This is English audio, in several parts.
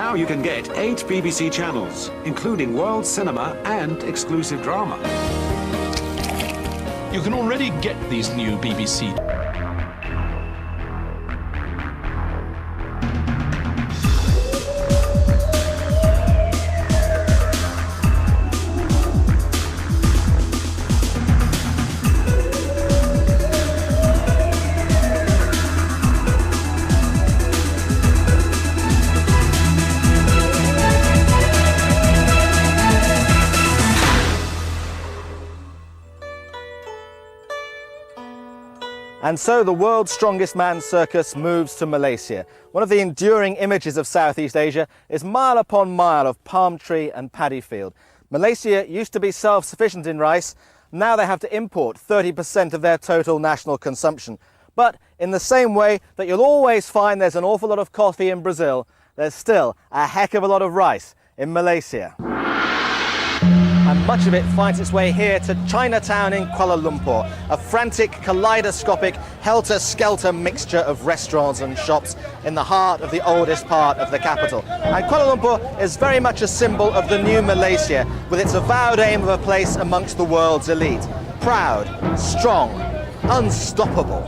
Now you can get 8 BBC channels, including world cinema and exclusive drama. You can already get these new BBC. And so the world's strongest man circus moves to Malaysia. One of the enduring images of Southeast Asia is mile upon mile of palm tree and paddy field. Malaysia used to be self-sufficient in rice. Now they have to import 30% of their total national consumption. But in the same way that you'll always find there's an awful lot of coffee in Brazil, there's still a heck of a lot of rice in Malaysia. And much of it finds its way here to Chinatown in Kuala Lumpur, a frantic, kaleidoscopic, helter-skelter mixture of restaurants and shops in the heart of the oldest part of the capital. And Kuala Lumpur is very much a symbol of the new Malaysia, with its avowed aim of a place amongst the world's elite. Proud, strong, unstoppable.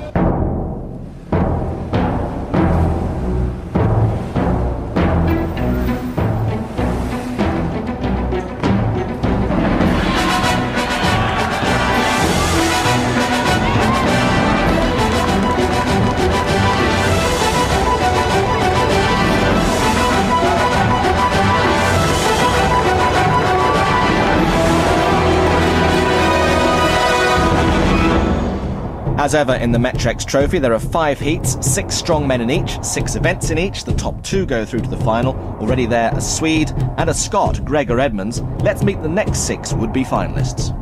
As ever in the Metrex Trophy, there are 5 heats, 6 strong men in each, 6 events in each. The top 2 go through to the final. Already there, a Swede and a Scot, Gregor Edmonds. Let's meet the next 6 would-be finalists.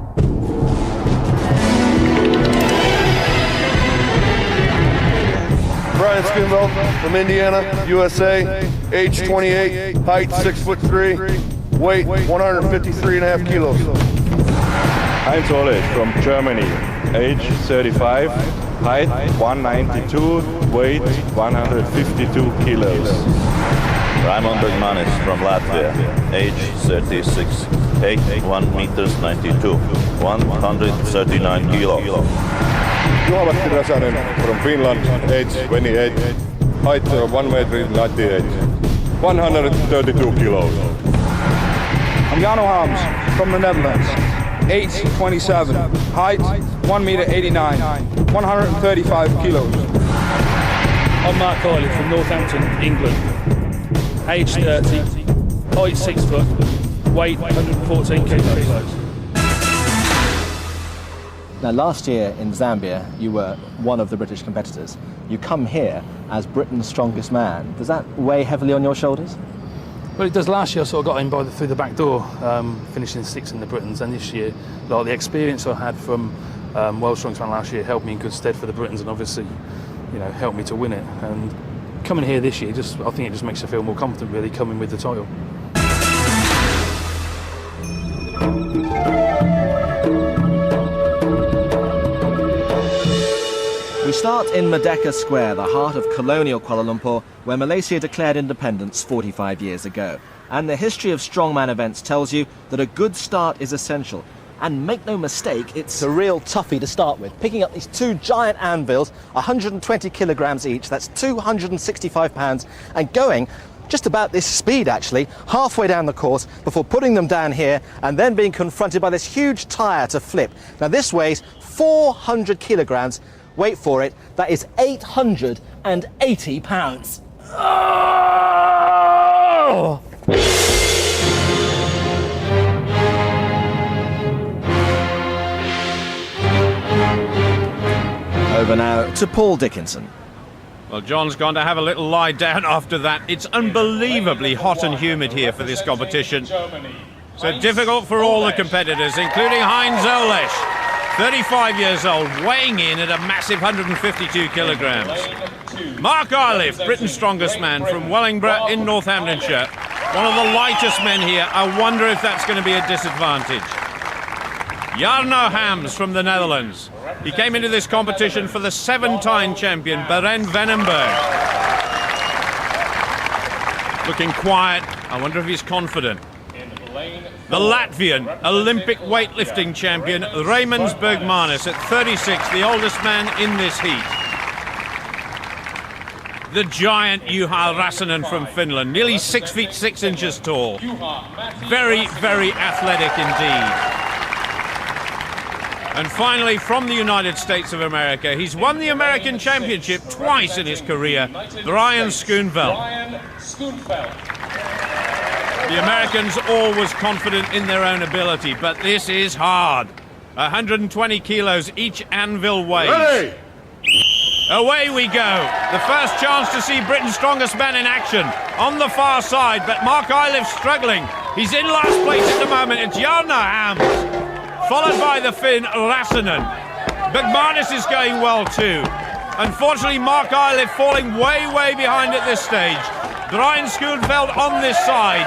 Brian Skinwell from Indiana, USA, age 28, height 6'3", weight 153.5 kilos. Heinz Ole from Germany, age 35, height 192, weight 152 kilos. Raimond Bergmanis from Latvia, age 36, height 1 meters 92, 139 kilos. Juha-Matti Räsänen from Finland, age 28, height 1 meter 98, 132 kilos. I'm Jano Harms from the Netherlands, age 27, height 1 meter 89, 135 kilos. I'm Mark Kiley from Northampton, England, age 30, height 6 foot, weight 114 kilos. Now, last year in Zambia, you were one of the British competitors. You come here as Britain's strongest man. Does that weigh heavily on your shoulders? Well, it does. Last year I sort of got in through the back door, finishing 6th in the Britons, and this year, like, the experience I had from World's Strongest Man last year helped me in good stead for the Britons, and obviously, you know, helped me to win it. And coming here this year, I think it just makes you feel more confident, really, coming with the title. We start in Merdeka Square, the heart of colonial Kuala Lumpur, where Malaysia declared independence 45 years ago. And the history of strongman events tells you that a good start is essential. And make no mistake, it's a real toughie to start with. Picking up these 2 giant anvils, 120 kilograms each, that's 265 pounds, and going just about this speed, actually, halfway down the course before putting them down here and then being confronted by this huge tyre to flip. Now, this weighs 400 kilograms. Wait for it, that is 880 pounds. Oh! Over now to Paul Dickinson. Well, John's going to have a little lie down after that. It's unbelievably hot and humid here for this competition. So difficult for all the competitors, including Heinz Olesch. 35 years old, weighing in at a massive 152 kilograms. Mark Arliff, Britain's strongest man from Wellingborough in Northamptonshire. One of the lightest men here. I wonder if that's going to be a disadvantage. Jarno Hams from the Netherlands. He came into this competition for the 7-time champion, Barend Venenberg. looking quiet. I wonder if he's confident. The Latvian Olympic weightlifting champion Raimons Bergmanis at 36, the oldest man in this heat. The giant Juha Räsänen from Finland, nearly 6 feet 6 inches tall. Very, very athletic indeed. And finally, from the United States of America, he's won the American Championship twice in his career, Brian Schoenfeld. The Americans always confident in their own ability, but this is hard. 120 kilos each anvil weighs. Ready! Away we go. The first chance to see Britain's strongest man in action on the far side, but Mark Iliff struggling. He's in last place at the moment. It's Jarno Hams, followed by the Finn Räsänen. Bergmanis is going well too. Unfortunately, Mark Iliff falling way, way behind at this stage. Brian Schoenfeld on this side,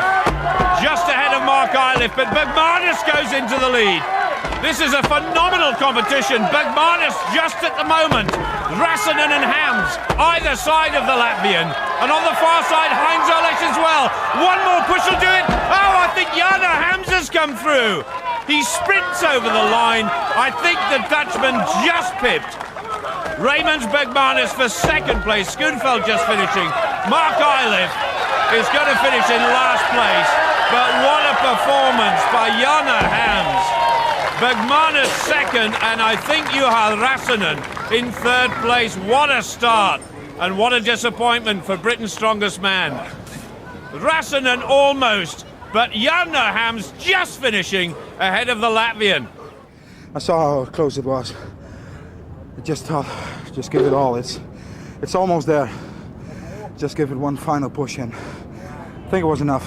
just ahead of Mark Iliff, but Bergmanis goes into the lead. This is a phenomenal competition. Bergmanis just at the moment. Räsänen and Hams, either side of the Latvian. And on the far side, Heinz Olesch as well. One more push will do it. Oh, I think Jarno Hams has come through. He sprints over the line. I think the Dutchman just pipped. Raimons Bergmanis for second place. Schoenfeld just finishing. Mark Iliff is going to finish in last place. But what a performance by Jarno Hams. Bergmanis second, and I think Juha Räsänen in third place. What a start, and what a disappointment for Britain's strongest man. Räsänen almost, but Jarno Hams just finishing ahead of the Latvian. I saw how close it was. I just thought, just give it all. It's almost there. Just give it one final push in. I think it was enough.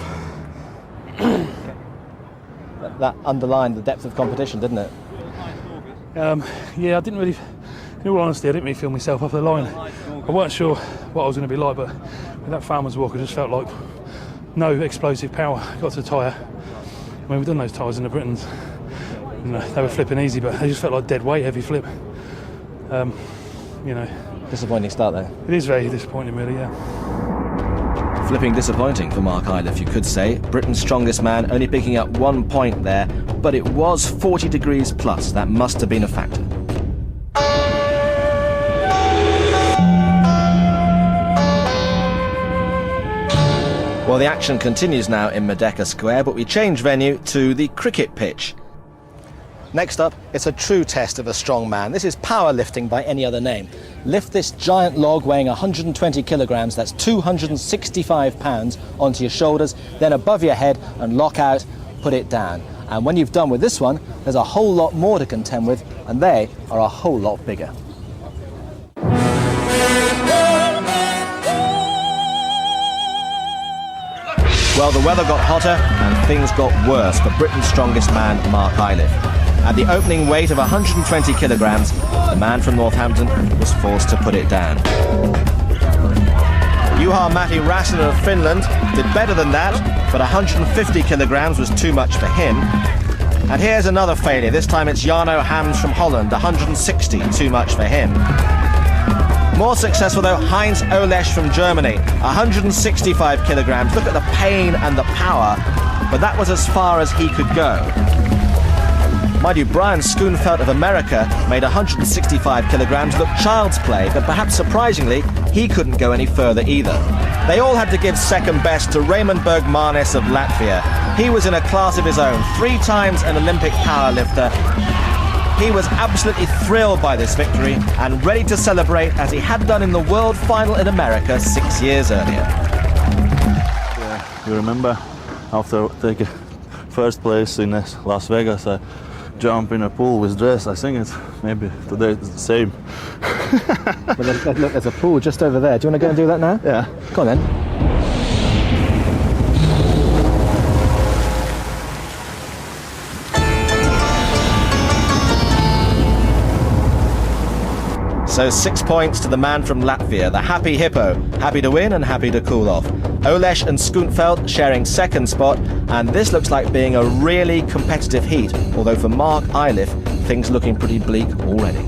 That underlined the depth of competition, didn't it? Yeah, I didn't really, in all honesty, I didn't really feel myself off the line. I weren't sure what I was going to be like, but with that farmer's walk, I just felt like no explosive power. Got to the tyre. I mean, we've done those tyres in the Britons. You know, they were flipping easy, but they just felt like dead weight, heavy flip. You know. Disappointing start there. It is very disappointing, really, yeah. Flipping disappointing for Mark Iliff, you could say. Britain's strongest man only picking up 1 point there, but it was 40 degrees plus. That must have been a factor. Well, the action continues now in Merdeka Square, but we change venue to the cricket pitch. Next up, it's a true test of a strong man. This is powerlifting by any other name. Lift this giant log weighing 120 kilograms, that's 265 pounds, onto your shoulders, then above your head and lock out, put it down. And when you've done with this one, there's a whole lot more to contend with, and they are a whole lot bigger. Well, the weather got hotter and things got worse for Britain's strongest man, Mark Iliff. At the opening weight of 120 kilograms, the man from Northampton was forced to put it down. Juha-Matti Räsänen of Finland did better than that, but 150 kilograms was too much for him. And here's another failure. This time it's Jarno Hams from Holland, 160, too much for him. More successful though, Heinz Olesch from Germany, 165 kilograms. Look at the pain and the power, but that was as far as he could go. Mind you, Brian Schoenfeld of America made 165 kilograms look child's play, but perhaps surprisingly, he couldn't go any further either. They all had to give second best to Raimons Bergmanis of Latvia. He was in a class of his own, 3 times an Olympic powerlifter. He was absolutely thrilled by this victory and ready to celebrate as he had done in the world final in America 6 years earlier. Yeah, you remember after taking first place in Las Vegas, I jumped in a pool with dress. I think it's maybe today it's the same. But look, there's a pool just over there. Do you want to go and do that now? Yeah. Go on then. So 6 points to the man from Latvia, the happy hippo, happy to win and happy to cool off. Olesch and Schoenfeld sharing second spot, and this looks like being a really competitive heat, although for Mark Iliff, things looking pretty bleak already.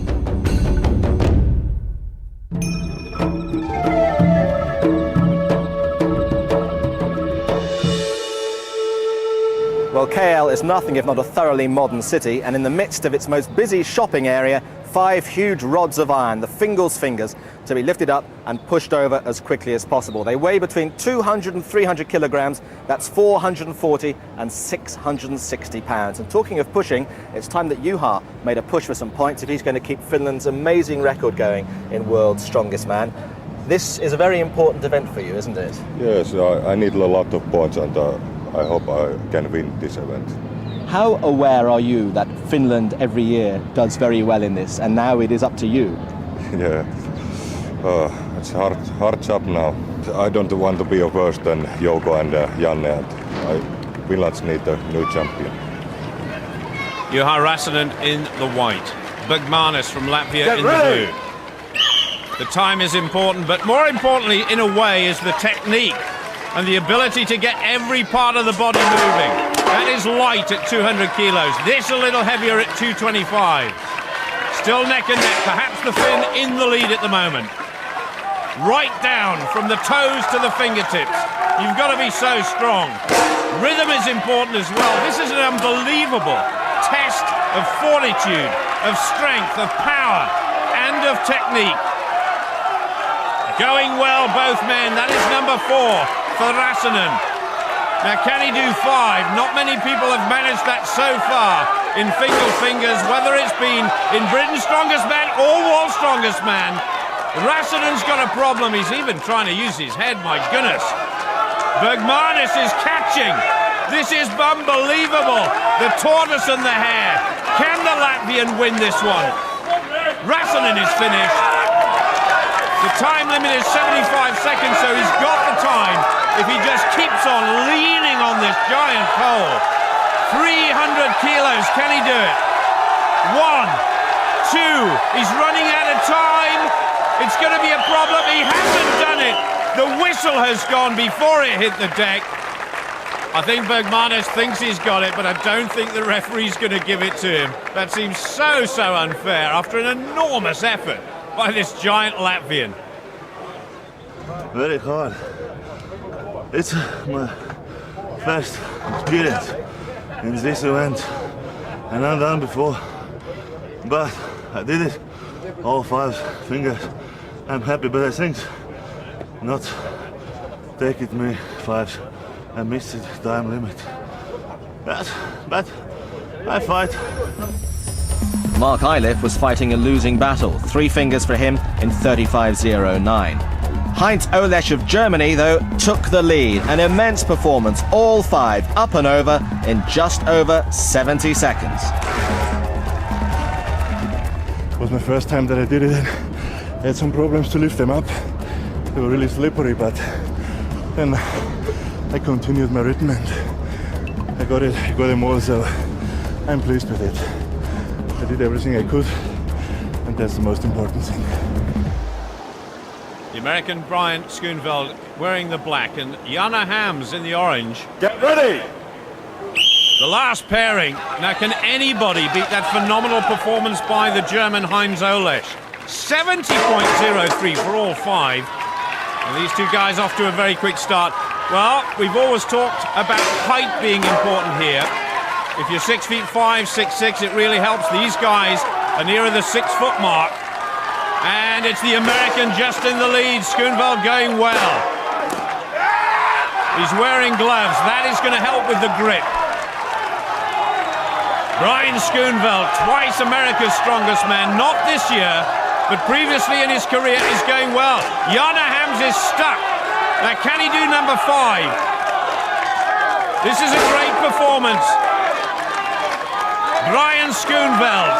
Well, KL is nothing if not a thoroughly modern city, and in the midst of its most busy shopping area, 5 huge rods of iron, the Fingal's fingers, to be lifted up and pushed over as quickly as possible. They weigh between 200 and 300 kilograms, that's 440 and 660 pounds. And talking of pushing, it's time that Juha made a push for some points if he's going to keep Finland's amazing record going in World's Strongest Man. This is a very important event for you, isn't it? Yes, I need a lot of points, and I hope I can win this event. How aware are you that Finland every year does very well in this, and now it is up to you? Yeah, it's hard job now. I don't want to be worse than Jouko and Janne, and Finland need a new champion. Juha Räsänen in the white. Bergmanis from Latvia in the blue. The time is important, but more importantly, in a way, is the technique and the ability to get every part of the body moving. That is light at 200 kilos. This a little heavier at 225. Still neck and neck, perhaps the Finn in the lead at the moment. Right down from the toes to the fingertips. You've got to be so strong. Rhythm is important as well. This is an unbelievable test of fortitude, of strength, of power, and of technique. Going well, both men. That is number 4 for Räsänen. Now, can he do 5? Not many people have managed that so far in Fingal fingers, whether it's been in Britain's Strongest Man or World's Strongest Man. Räsänen's got a problem. He's even trying to use his head, my goodness. Bergmanis is catching. This is unbelievable. The tortoise and the hare. Can the Latvian win this one? Räsänen is finished. The time limit is 75 seconds, so he's got the time if he just keeps on leaning on this giant pole. 300 kilos, can he do it? 1, 2, he's running out of time. It's going to be a problem. He hasn't done it. The whistle has gone before it hit the deck. I think Bergmanis thinks he's got it, but I don't think the referee's going to give it to him. That seems so unfair after an enormous effort by this giant Latvian. Very hard. It's my first experience in this event, and I've done before, but I did it, all 5 fingers. I'm happy, but I think not take it me 5. I missed the time limit. But I fight. Mark Eilif was fighting a losing battle. 3 fingers for him in 35.09. Heinz Olesch of Germany, though, took the lead. An immense performance, all 5 up and over in just over 70 seconds. It was my first time that I did it. I had some problems to lift them up. They were really slippery, but then I continued my rhythm and I got them all, so I'm pleased with it. I did everything I could, and that's the most important thing. The American Brian Schoenveld wearing the black and Jana Hams in the orange. Get ready! The last pairing. Now, can anybody beat that phenomenal performance by the German Heinz Olesch? 70.03 for all 5. And these 2 guys off to a very quick start. Well, we've always talked about height being important here. If you're 6'5", 6'6", it really helps. These guys are nearer the 6-foot mark. And it's the American just in the lead. Schoenveld going well. He's wearing gloves. That is going to help with the grip. Brian Schoenveld, twice America's Strongest Man. Not this year, but previously in his career, is going well. Jana Hams is stuck. Now, can he do number 5? This is a great performance. Brian Schoenveld.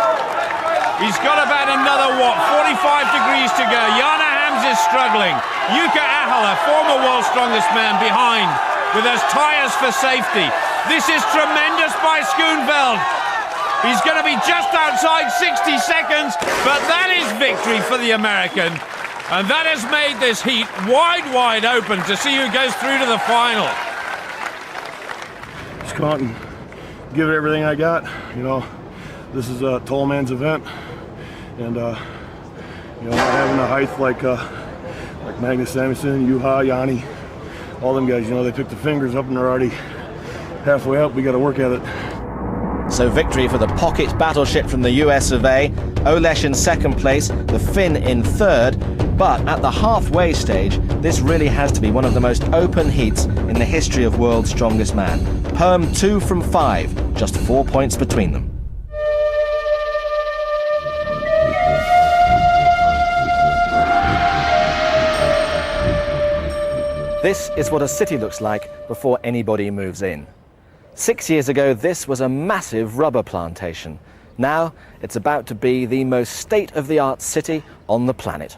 He's got about another, 45 degrees to go. Jana Hams is struggling. Jukka Ahola, former World's Strongest Man, behind with those tyres for safety. This is tremendous by Schoenveld. He's going to be just outside 60 seconds, but that is victory for the American. And that has made this heat wide open to see who goes through to the final. Just come out and give it everything I got. You know, this is a tall man's event, and you know, not having the height like Magnus Samuelsson, Juha, Yanni, all them guys. You know, they took the fingers up and they're already halfway up, we got to work at it. So victory for the pocket battleship from the US of A. Olesh in second place, the Finn in third. But at the halfway stage, this really has to be one of the most open heats in the history of World's Strongest Man. Perm 2 from 5, just 4 points between them. This is what a city looks like before anybody moves in. 6 years ago, this was a massive rubber plantation. Now, it's about to be the most state-of-the-art city on the planet.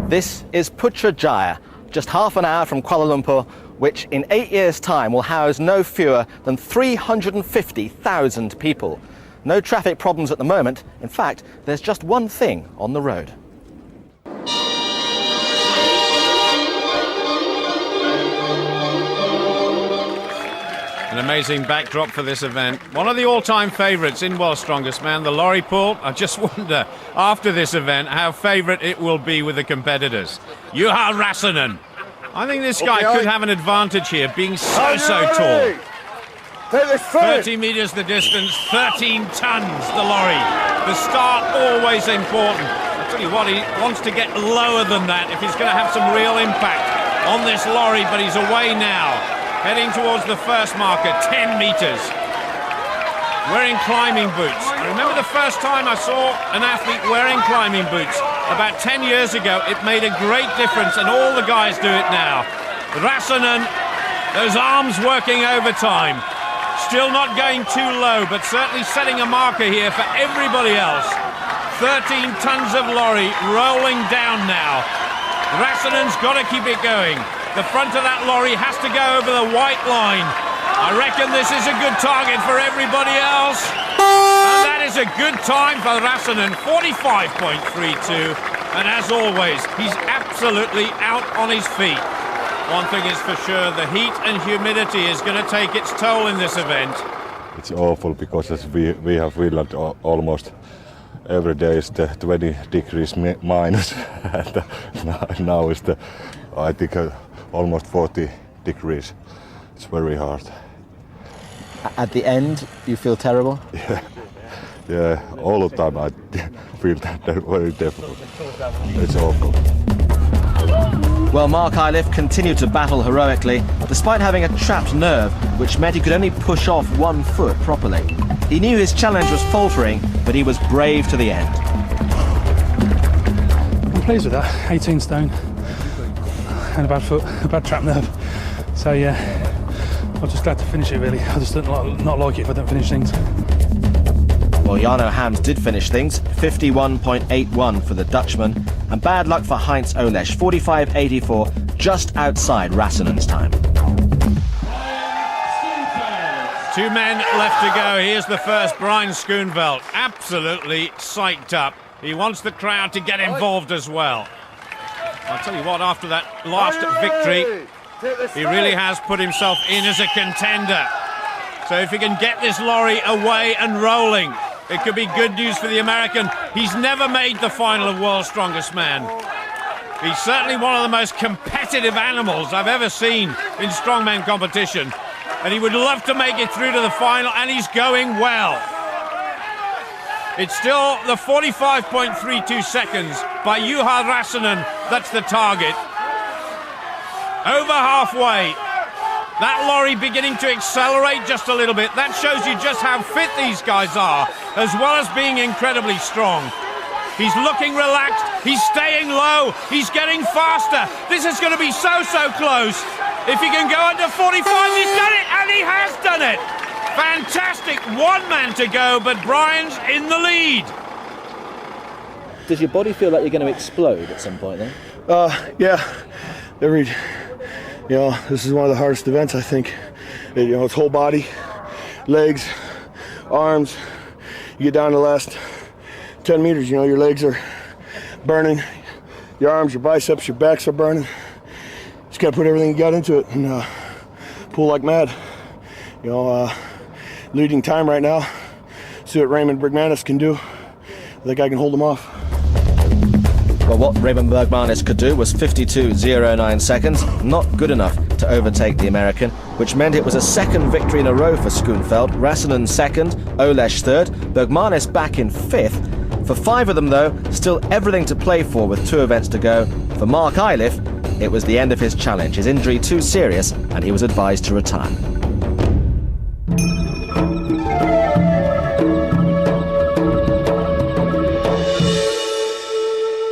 This is Putrajaya, just half an hour from Kuala Lumpur, which in 8 years' time will house no fewer than 350,000 people. No traffic problems at the moment. In fact, there's just one thing on the road. An amazing backdrop for this event. One of the all-time favourites in World's Strongest Man, the lorry pool. I just wonder, after this event, how favourite it will be with the competitors. Juha Räsänen. I think this guy could have an advantage here, being so tall. 30 metres the distance, 13 tons the lorry. The start always important. I'll tell you what, he wants to get lower than that if he's going to have some real impact on this lorry, but he's away now. Heading towards the first marker, 10 metres. Wearing climbing boots. I remember the first time I saw an athlete wearing climbing boots about 10 years ago. It made a great difference, and all the guys do it now. Räsänen, those arms working overtime. Still not going too low, but certainly setting a marker here for everybody else. 13 tons of lorry rolling down now. Räsänen's got to keep it going. The front of that lorry has to go over the white line. I reckon this is a good target for everybody else. And that is a good time for Räsänen, 45.32. And as always, he's absolutely out on his feet. One thing is for sure, the heat and humidity is going to take its toll in this event. It's awful because as we have Finland almost every day is the 20 degrees minus. And now it's the, I think, almost 40 degrees. It's very hard. At the end, you feel terrible? Yeah, all the time I feel that very difficult. It's awful. Well, Mark Iliff continued to battle heroically, despite having a trapped nerve, which meant he could only push off 1 foot properly. He knew his challenge was faltering, but he was brave to the end. I'm pleased with that, 18 stone. And a bad foot, a bad trap nerve. So yeah, I'm just glad to finish it really. I just don't not like it if I don't finish things. Well, Jarno Hams did finish things, 51.81 for the Dutchman, and bad luck for Heinz Olesh, 45.84, just outside Räsänen's time. 2 men left to go. Here's the first, Brian Schoenveld, absolutely psyched up. He wants the crowd to get involved as well. I'll tell you what, after that last victory, he really has put himself in as a contender. So if he can get this lorry away and rolling, it could be good news for the American. He's never made the final of World's Strongest Man. He's certainly one of the most competitive animals I've ever seen in strongman competition. And he would love to make it through to the final, and he's going well. It's still the 45.32 seconds by Juha Räsänen. That's the target. Over halfway. That lorry beginning to accelerate just a little bit. That shows you just how fit these guys are, as well as being incredibly strong. He's looking relaxed. He's staying low. He's getting faster. This is going to be so close. If he can go under 45, he's done it, and he has done it. Fantastic, 1 man to go, but Brian's in the lead. Does your body feel like you're going to explode at some point then? Yeah. This is one of the hardest events, I think. It's whole body, legs, arms. You get down to the last 10 meters, your legs are burning, your arms, your biceps, your backs are burning. Just got to put everything you got into it and pull like mad. Leading time right now. See what Raymond Brigmanis can do. I think I can hold him off. Well, what Raymond Bergmanis could do was 52.09 seconds, not good enough to overtake the American, which meant it was a second victory in a row for Schoenfeld. Räsänen second, Olesch third, Bergmanis back in fifth. For 5 of them, though, still everything to play for with 2 events to go. For Mark Eilif, it was the end of his challenge. His injury too serious, and he was advised to retire.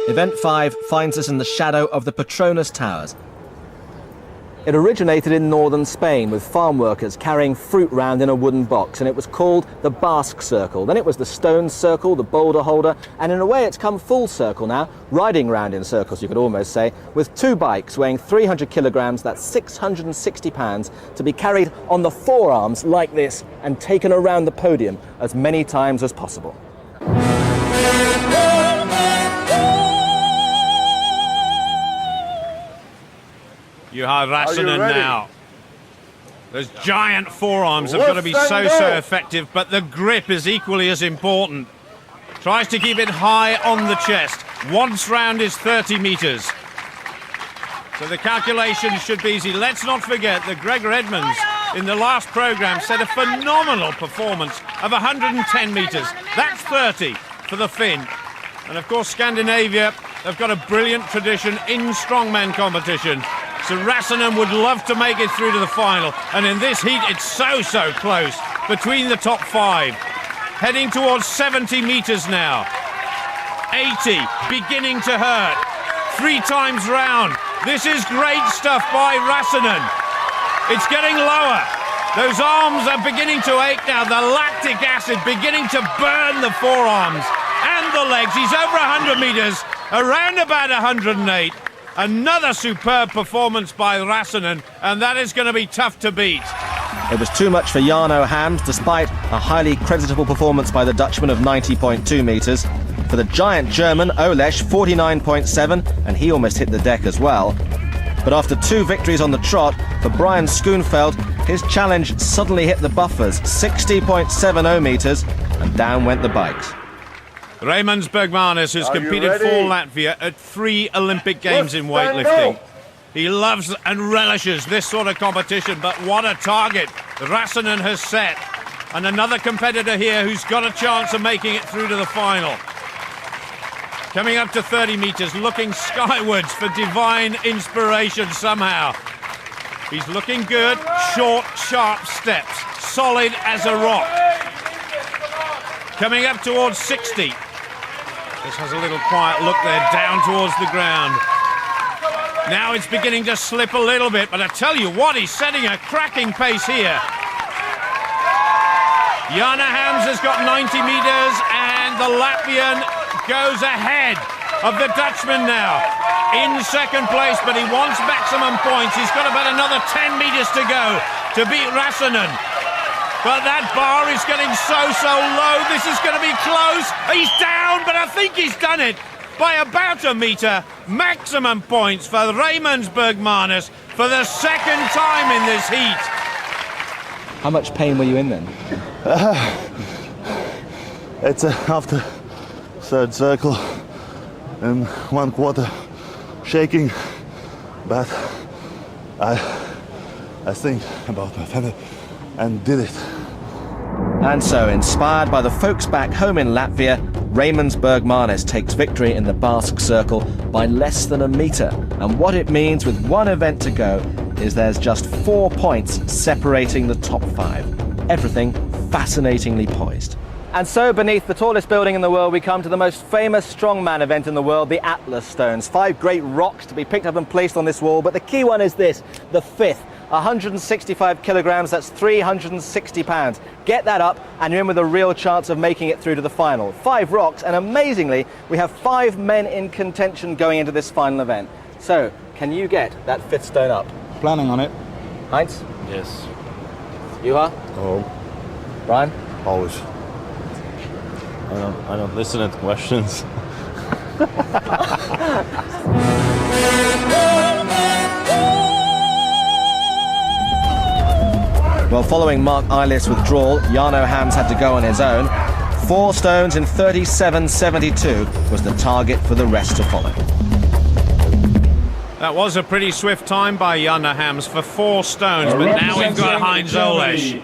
Event 5 finds us in the shadow of the Petronas Towers. It originated in northern Spain with farm workers carrying fruit round in a wooden box, and it was called the Basque Circle. Then it was the Stone Circle, the Boulder Holder, and in a way it's come full circle now, riding round in circles, you could almost say, with 2 bikes weighing 300 kilograms, that's 660 pounds, to be carried on the forearms like this and taken around the podium as many times as possible. You have Räsänen now. Those giant forearms have got to be so effective, but the grip is equally as important. Tries to keep it high on the chest. Once round is 30 metres. So the calculation should be easy. Let's not forget that Gregor Edmonds in the last programme set a phenomenal performance of 110 metres. That's 30 for the Finn. And of course Scandinavia have got a brilliant tradition in strongman competition. So Räsänen would love to make it through to the final. And in this heat, it's so close between the top 5. Heading towards 70 metres now. 80, beginning to hurt. 3 times round. This is great stuff by Räsänen. It's getting lower. Those arms are beginning to ache now. The lactic acid beginning to burn the forearms and the legs. He's over 100 metres, around about 108. Another superb performance by Räsänen, and that is going to be tough to beat. It was too much for Jarno Hams, despite a highly creditable performance by the Dutchman of 90.2 metres. For the giant German, Olesch, 49.7, and he almost hit the deck as well. But after 2 victories on the trot, for Brian Schoenfeld, his challenge suddenly hit the buffers, 60.70 metres, and down went the bikes. Raymond Bergmanis has competed for Latvia at 3 Olympic Games in weightlifting. He loves and relishes this sort of competition, but what a target Räsänen has set. And another competitor here who's got a chance of making it through to the final. Coming up to 30 metres, looking skywards for divine inspiration somehow. He's looking good, short, sharp steps, solid as a rock. Coming up towards 60. Just has a little quiet look there, down towards the ground. Now it's beginning to slip a little bit, but I tell you what, he's setting a cracking pace here. Jarno Hams has got 90 metres, and the Latvian goes ahead of the Dutchman now. In second place, but he wants maximum points. He's got about another 10 metres to go to beat Räsänen. But that bar is getting so low. This is going to be close. He's down, but I think he's done it by about a metre. Maximum points for Raymond Bergmanis for the second time in this heat. How much pain were you in then? It's after 3rd circle and 1/4 shaking, but I think about my family and did it. And so, inspired by the folks back home in Latvia, Raymond Bergmanis takes victory in the Basque Circle by less than a metre. And what it means with 1 event to go is there's just 4 points separating the top 5. Everything fascinatingly poised. And so, beneath the tallest building in the world, we come to the most famous strongman event in the world, the Atlas Stones. 5 great rocks to be picked up and placed on this wall, but the key one is this, the 5th. 165 kilograms, that's 360 pounds. Get that up and you're in with a real chance of making it through to the final. 5 rocks, and amazingly, we have 5 men in contention going into this final event. So, can you get that 5th stone up? Planning on it. Heinz? Yes. You are? Oh, Brian? always. I don't listen to questions. Well, following Mark Eilif's withdrawal, Jarno Hams had to go on his own. 4 stones in 37.72 was the target for the rest to follow. That was a pretty swift time by Jana Hams for 4 stones, but now we've got Heinz Olesch,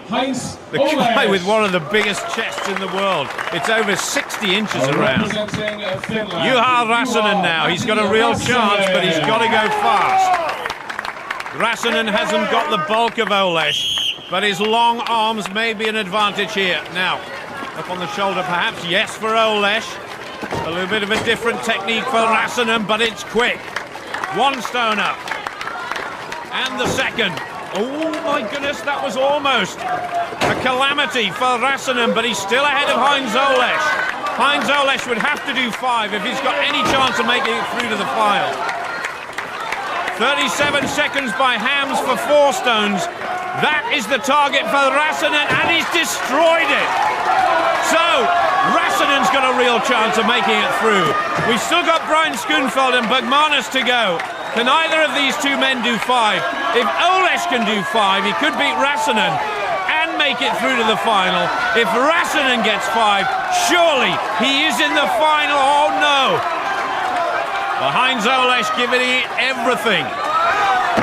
the guy with one of the biggest chests in the world. It's over 60 inches around. Juha Räsänen now, he's got a real chance, but he's got to go fast. Räsänen hasn't got the bulk of Olesch, but his long arms may be an advantage here. Now, up on the shoulder perhaps, yes for Olesch. A little bit of a different technique for Räsänen, but it's quick. 1 stone up. And the second. Oh my goodness, that was almost a calamity for Räsänen, but he's still ahead of Heinz Olesch. Heinz Olesch would have to do 5 if he's got any chance of making it through to the final. 37 seconds by Hams for 4 stones. That is the target for Räsänen, and he's destroyed it. So, Räsänen's got a real chance of making it through. We've still got Brian Schoenfeld and Bergmanis to go. Can either of these 2 men do 5? If Olesch can do 5, he could beat Räsänen and make it through to the final. If Räsänen gets 5, surely he is in the final. Oh no! Well, Heinz Olesch giving it everything.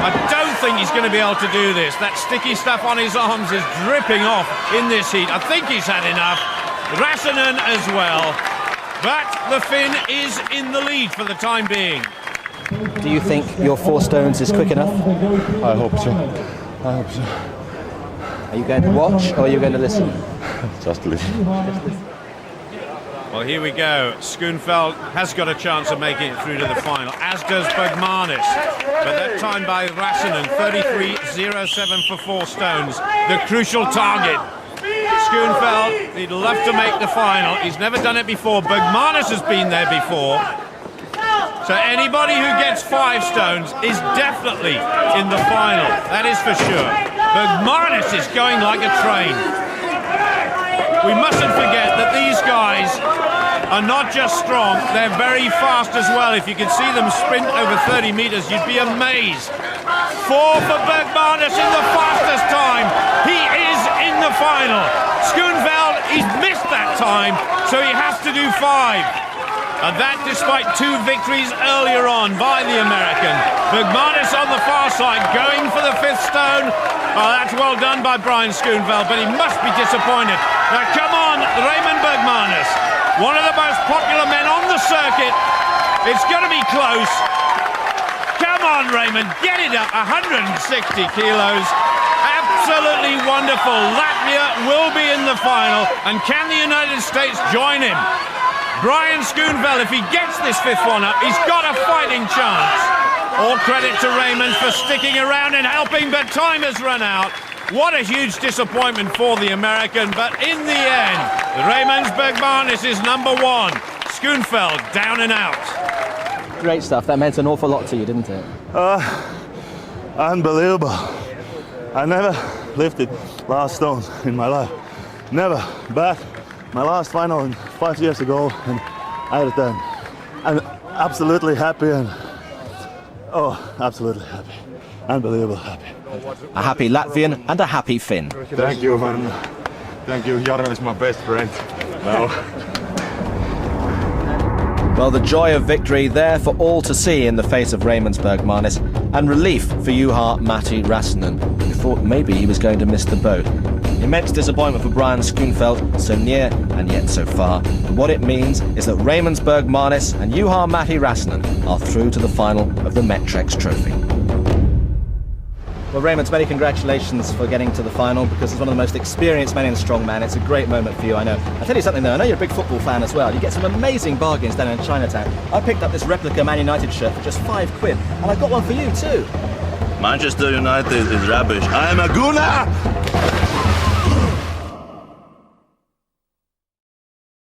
I don't think he's going to be able to do this. That sticky stuff on his arms is dripping off in this heat. I think he's had enough. Räsänen as well. But the Finn is in the lead for the time being. Do you think your 4 stones is quick enough? I hope so. I hope so. Are you going to watch or are you going to listen? Just listen. Well, here we go. Schoenfeld has got a chance of making it through to the final, as does Bergmanis. But that time by Räsänen, 33.07 for 4 stones. The crucial target. Schoenfeld, he'd love to make the final. He's never done it before. Bergmanis has been there before. So anybody who gets 5 stones is definitely in the final. That is for sure. Bergmanis is going like a train. We mustn't forget that these guys are not just strong, they're very fast as well. If you could see them sprint over 30 meters, you'd be amazed. 4 for Bergmanis in the fastest time. He is in the final. Schoenfeld, he's missed that time, so he has to do 5. And that despite 2 victories earlier on by the American. Bergmanis on the far side, going for the 5th stone. Oh, that's well done by Brian Schoenfeld, but he must be disappointed. Now come on, Raymond Bergmanis, one of the most popular men on the circuit. It's going to be close. Come on, Raymond, get it up, 160 kilos. Absolutely wonderful. Latvia will be in the final, and can the United States join him? Brian Schoenfeld, if he gets this 5th one up, he's got a fighting chance. All credit to Raymond for sticking around and helping, but time has run out. What a huge disappointment for the American, but in the end, Raymond Bergmanis is number 1. Schoenfeld down and out. Great stuff. That meant an awful lot to you, didn't it? Unbelievable. I never lifted last stones in my life. Never. But my last final 5 years ago, and I returned. I'm absolutely happy and absolutely happy. Unbelievable happy. A happy Latvian and a happy Finn. Thank you, man. Thank you. Jarno is my best friend. No. Well, the joy of victory there for all to see in the face of Raymond Bergmanis, and relief for Juha Matti Räsänen, who thought maybe he was going to miss the boat. Immense disappointment for Brian Schoenfeld, so near and yet so far. And what it means is that Raymond Bergmanis and Juha Matti Räsänen are through to the final of the Metrex Trophy. Well, Raymond, many congratulations for getting to the final, because as one of the most experienced men in strongman, it's a great moment for you, I know. I'll tell you something though, I know you're a big football fan as well. You get some amazing bargains down in Chinatown. I picked up this replica Man United shirt for just £5, and I got one for you too. Manchester United is rubbish. I'm a Gooner!